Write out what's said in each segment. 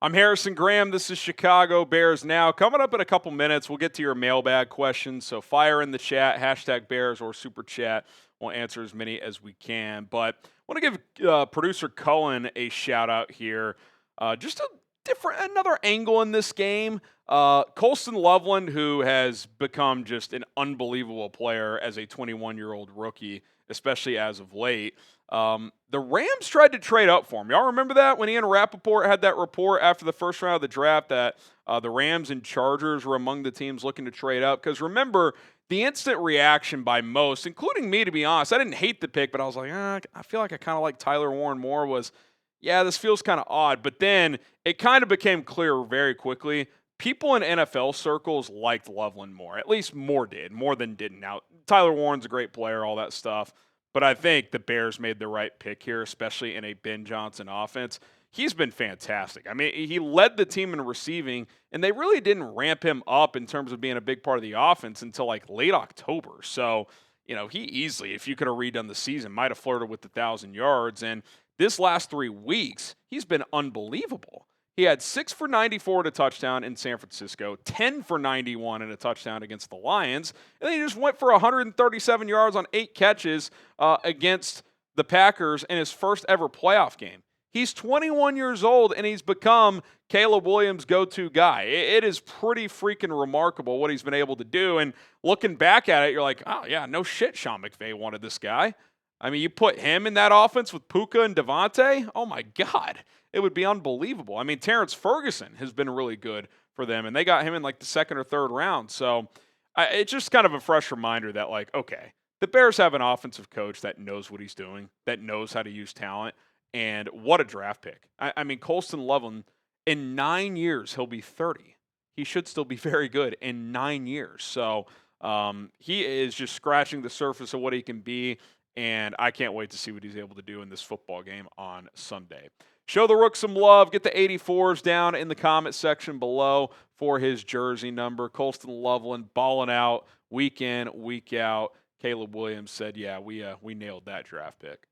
I'm Harrison Graham. This is Chicago Bears Now. Coming up in a couple minutes, we'll get to your mailbag questions. So fire in the chat, hashtag Bears or Super Chat. We'll answer as many as we can. But I want to give producer Cullen a shout out here. Just another angle in this game. Colston Loveland, who has become just an unbelievable player as a 21-year-old rookie, especially as of late. The Rams tried to trade up for him. Y'all remember that when Ian Rappaport had that report after the first round of the draft that the Rams and Chargers were among the teams looking to trade up? Because remember, the instant reaction by most, including me, to be honest, I didn't hate the pick, but I was like, I feel like I kind of like Tyler Warren more, was, yeah, this feels kind of odd. But then it kind of became clear very quickly. People in NFL circles liked Loveland more. At least more than didn't. Now, Tyler Warren's a great player, all that stuff. But I think the Bears made the right pick here, especially in a Ben Johnson offense. He's been fantastic. I mean, he led the team in receiving, and they really didn't ramp him up in terms of being a big part of the offense until like late October. So, he easily, if you could have redone the season, might have flirted with the 1,000 yards. And this last 3 weeks, he's been unbelievable. He had 6 for 94 and a touchdown in San Francisco, 10 for 91 and a touchdown against the Lions, and then he just went for 137 yards on 8 catches against the Packers in his first ever playoff game. He's 21 years old, and he's become Caleb Williams' go-to guy. It is pretty freaking remarkable what he's been able to do, and looking back at it, you're like, oh, yeah, no shit, Sean McVay wanted this guy. I mean, you put him in that offense with Puka and Devontae, oh, my God. It would be unbelievable. I mean, Terrence Ferguson has been really good for them, and they got him in like the second or third round. So it's just kind of a fresh reminder that, like, okay, the Bears have an offensive coach that knows what he's doing, that knows how to use talent, and what a draft pick. I mean, Colston Loveland, in 9 years, he'll be 30. He should still be very good in 9 years. So he is just scratching the surface of what he can be, and I can't wait to see what he's able to do in this football game on Sunday. Show the Rook some love. Get the 84s down in the comment section below for his jersey number. Colston Loveland balling out week in, week out. Caleb Williams said, yeah, we nailed that draft pick.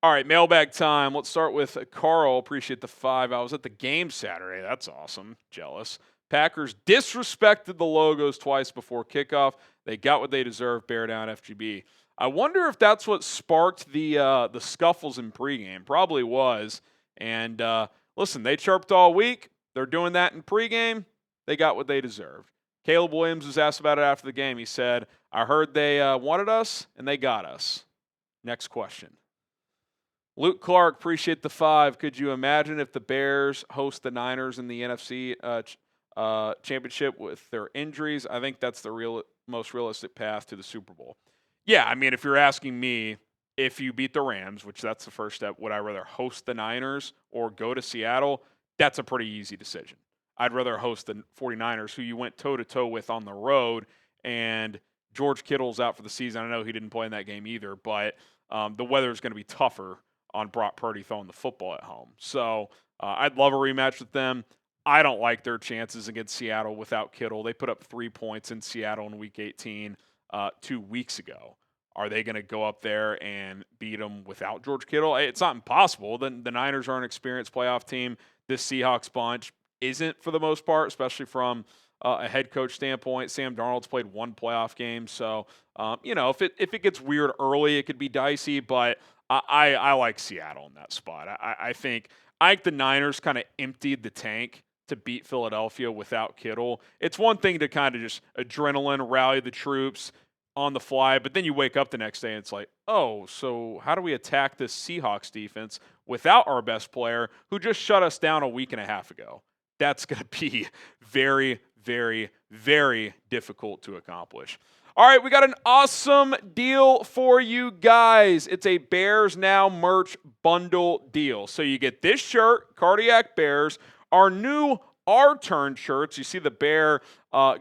All right, mailbag time. Let's start with Carl. Appreciate the 5. I was at the game Saturday. That's awesome. Jealous. Packers disrespected the logos twice before kickoff. They got what they deserved. Bear down FGB. I wonder if that's what sparked the scuffles in pregame. Probably was. And listen, they chirped all week. They're doing that in pregame. They got what they deserved. Caleb Williams was asked about it after the game. He said, I heard they wanted us, and they got us. Next question. Luke Clark, appreciate the 5. Could you imagine if the Bears host the Niners in the NFC Championship with their injuries? I think that's the most realistic path to the Super Bowl. Yeah, I mean, if you're asking me, if you beat the Rams, which that's the first step, would I rather host the Niners or go to Seattle? That's a pretty easy decision. I'd rather host the 49ers, who you went toe-to-toe with on the road, and George Kittle's out for the season. I know he didn't play in that game either, but the weather is going to be tougher on Brock Purdy throwing the football at home. So I'd love a rematch with them. I don't like their chances against Seattle without Kittle. They put up 3 points in Seattle in Week 18 2 weeks ago. Are they going to go up there and beat them without George Kittle? It's not impossible. The Niners are an experienced playoff team. This Seahawks bunch isn't for the most part, especially from a head coach standpoint. Sam Darnold's played 1 playoff game. So, if it gets weird early, it could be dicey. But I like Seattle in that spot. I think the Niners kind of emptied the tank to beat Philadelphia without Kittle. It's one thing to kind of just adrenaline, rally the troops on the fly, but then you wake up the next day and it's like, oh, so how do we attack this Seahawks defense without our best player who just shut us down a week and a half ago? That's going to be very, very, very difficult to accomplish. All right, we got an awesome deal for you guys. It's a Bears Now merch bundle deal. So you get this shirt, Cardiac Bears, our new Our Turn shirts. You see the bear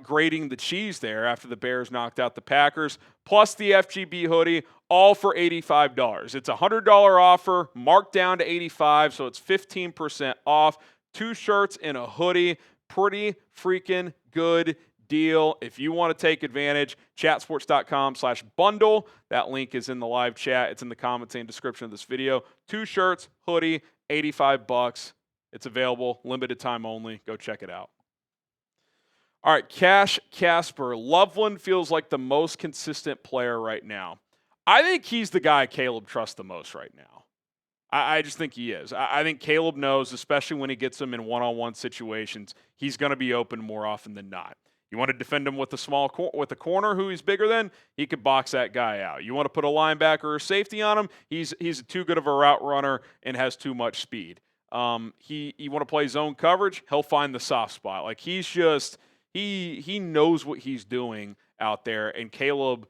grating the cheese there after the Bears knocked out the Packers, plus the FGB hoodie, all for $85. It's a $100 offer, marked down to $85, so it's 15% off. 2 shirts and a hoodie. Pretty freaking good deal. If you want to take advantage, chatsports.com/bundle. That link is in the live chat. It's in the comments and description of this video. 2 shirts, hoodie, $85. It's available, limited time only. Go check it out. All right, Cash Casper. Loveland feels like the most consistent player right now. I think he's the guy Caleb trusts the most right now. I just think he is. I think Caleb knows, especially when he gets him in one-on-one situations, he's going to be open more often than not. You want to defend him with a corner who he's bigger than, he could box that guy out. You want to put a linebacker or safety on him, he's too good of a route runner and has too much speed. You want to play zone coverage, he'll find the soft spot. Like he's just he knows what he's doing out there, and Caleb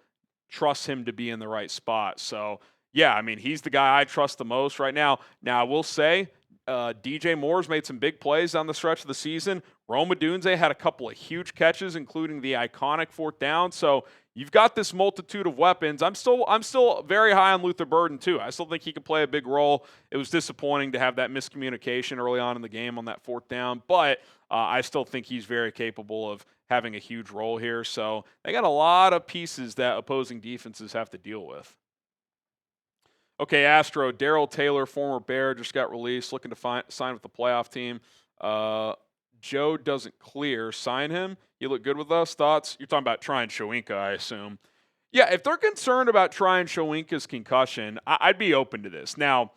trusts him to be in the right spot. So yeah, I mean, he's the guy I trust the most right now. Now, I will say, DJ Moore's made some big plays on the stretch of the season. Rome Odunze had a couple of huge catches, including the iconic 4th down. So you've got this multitude of weapons. I'm still very high on Luther Burden, too. I still think he could play a big role. It was disappointing to have that miscommunication early on in the game on that 4th down, but I still think he's very capable of having a huge role here. So they got a lot of pieces that opposing defenses have to deal with. Okay, Astro, Darrell Taylor, former Bear, just got released, looking to sign with the playoff team. Joe doesn't clear. Sign him. You look good with us. Thoughts? You're talking about Tryon Shoyinka, I assume. Yeah, if they're concerned about Tryon Shoyinka's concussion, I'd be open to this. Now,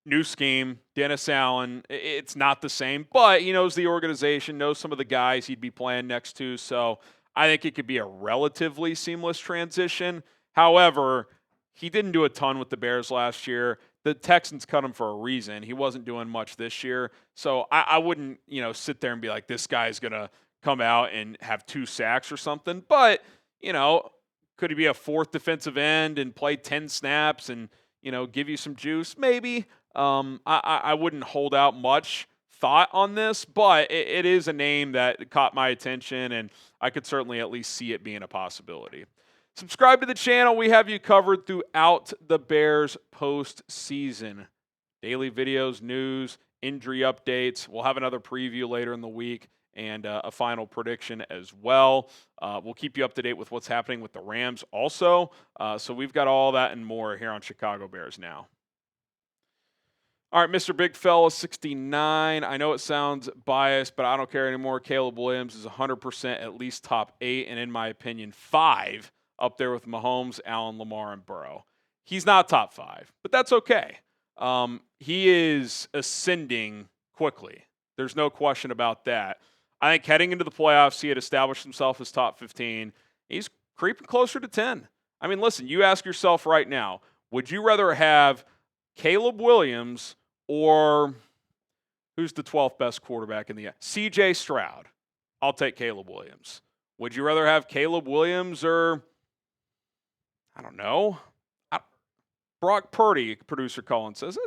new scheme, Dennis Allen, it's not the same, but he knows the organization, knows some of the guys he'd be playing next to, so I think it could be a relatively seamless transition. However, he didn't do a ton with the Bears last year. The Texans cut him for a reason. He wasn't doing much this year. So I wouldn't, sit there and be like, this guy's going to come out and have 2 sacks or something. But, could he be a 4th defensive end and play 10 snaps and, give you some juice? Maybe. I wouldn't hold out much thought on this, but it is a name that caught my attention, and I could certainly at least see it being a possibility. Subscribe to the channel. We have you covered throughout the Bears postseason. Daily videos, news, injury updates. We'll have another preview later in the week and a final prediction as well. We'll keep you up to date with what's happening with the Rams also. So we've got all that and more here on Chicago Bears Now. All right, Mr. Big Fella 69. I know it sounds biased, but I don't care anymore. Caleb Williams is 100% at least top 8, and in my opinion, 5 up there with Mahomes, Allen, Lamar, and Burrow. He's not top 5, but that's okay. He is ascending quickly. There's no question about that. I think heading into the playoffs, he had established himself as top 15. He's creeping closer to 10. I mean, listen, you ask yourself right now, would you rather have Caleb Williams or who's the 12th best quarterback in the CJ Stroud? I'll take Caleb Williams. Would you rather have Caleb Williams or I don't know. Brock Purdy, producer Colin says,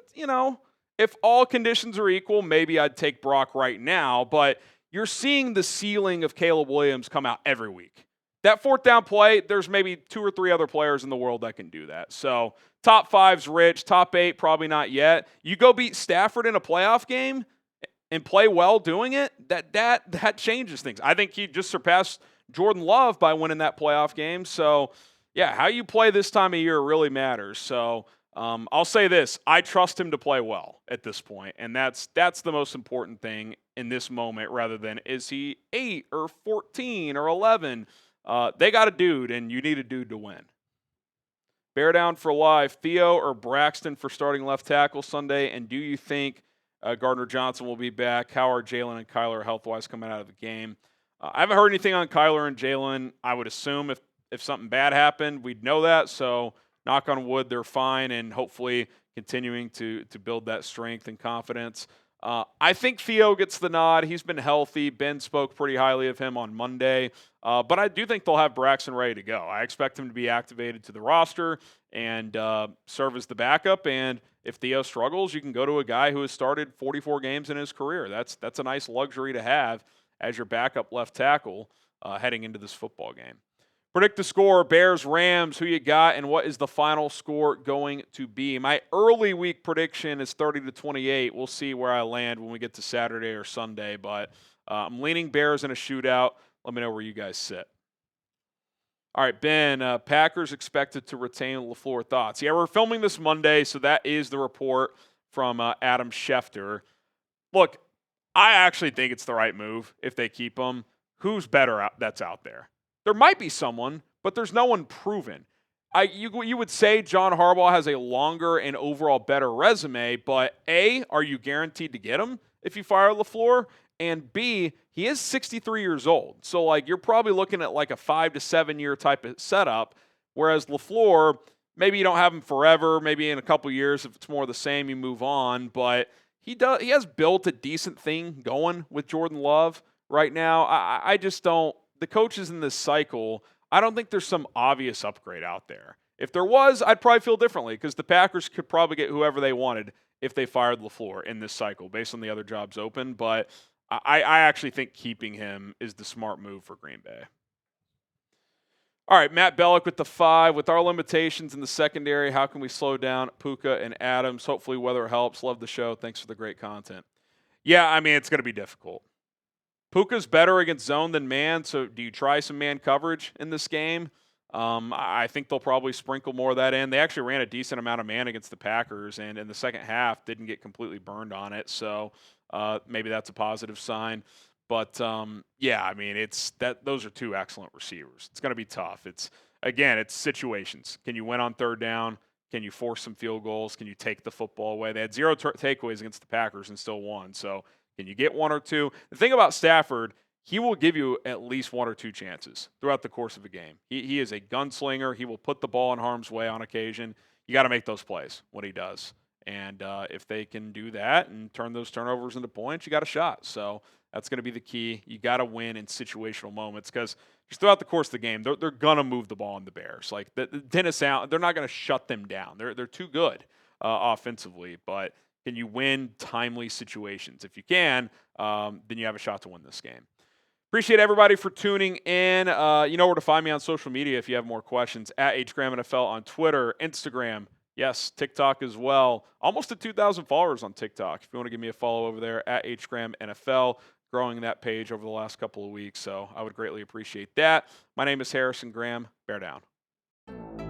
if all conditions are equal, maybe I'd take Brock right now, but you're seeing the ceiling of Caleb Williams come out every week. That 4th down play, there's maybe 2 or 3 other players in the world that can do that. So top 5's rich, top 8 probably not yet. You go beat Stafford in a playoff game and play well doing it, that changes things. I think he just surpassed Jordan Love by winning that playoff game. So yeah, how you play this time of year really matters. So I'll say this. I trust him to play well at this point, and that's the most important thing in this moment rather than is he 8 or 14 or 11. They got a dude, and you need a dude to win. Bear down for life. Theo or Braxton for starting left tackle Sunday, and do you think Gardner Johnson will be back? How are Jalen and Kyler health-wise coming out of the game? I haven't heard anything on Kyler and Jalen. I would assume if something bad happened, we'd know that. So knock on wood, they're fine and hopefully continuing to build that strength and confidence. I think Theo gets the nod. He's been healthy. Ben spoke pretty highly of him on Monday. But I do think they'll have Braxton ready to go. I expect him to be activated to the roster and serve as the backup. And if Theo struggles, you can go to a guy who has started 44 games in his career. That's a nice luxury to have as your backup left tackle heading into this football game. Predict the score, Bears-Rams, who you got, and what is the final score going to be? My early week prediction is 30-28. We'll see where I land when we get to Saturday or Sunday, but I'm leaning Bears in a shootout. Let me know where you guys sit. All right, Ben, Packers expected to retain LaFleur. Thoughts? Yeah, we're filming this Monday, so that is the report from Adam Schefter. look, I actually think it's the right move if they keep him. Who's better that's out there? There might be someone, but there's no one proven. You would say John Harbaugh has a longer and overall better resume, but A, are you guaranteed to get him if you fire LaFleur? And B, he is 63 years old. So, like, you're probably looking at like a 5 to 7 year type of setup, whereas LaFleur, maybe you don't have him forever. Maybe in a couple years, if it's more the same, you move on. But he has built a decent thing going with Jordan Love right now. I just don't – the coaches in this cycle – I don't think there's some obvious upgrade out there. If there was, I'd probably feel differently because the Packers could probably get whoever they wanted if they fired LaFleur in this cycle based on the other jobs open. But I actually think keeping him is the smart move for Green Bay. All right, Matt Bellick with the 5. With our limitations in the secondary, how can we slow down Puka and Adams? Hopefully weather helps. Love the show. Thanks for the great content. Yeah, I mean, it's going to be difficult. Puka's better against zone than man, so do you try some man coverage in this game? I think they'll probably sprinkle more of that in. They actually ran a decent amount of man against the Packers, and in the second half didn't get completely burned on it, so maybe that's a positive sign. But, yeah, I mean, those are two excellent receivers. It's going to be tough. It's situations. Can you win on third down? Can you force some field goals? Can you take the football away? They had 0 takeaways against the Packers and still won, so can you get 1 or 2? The thing about Stafford, he will give you at least 1 or 2 chances throughout the course of a game. He is a gunslinger. He will put the ball in harm's way on occasion. You got to make those plays when he does. And if they can do that and turn those turnovers into points, you got a shot. So that's going to be the key. You got to win in situational moments because just throughout the course of the game, they're going to move the ball on the Bears. Like the Dennis Allen, they're not going to shut them down. They're too good offensively, but can you win timely situations? If you can, then you have a shot to win this game. Appreciate everybody for tuning in. You know where to find me on social media if you have more questions. At HGramNFL on Twitter, Instagram, yes, TikTok as well. Almost at 2,000 followers on TikTok. If you want to give me a follow over there, at HGramNFL. Growing that page over the last couple of weeks, so I would greatly appreciate that. My name is Harrison Graham. Bear down.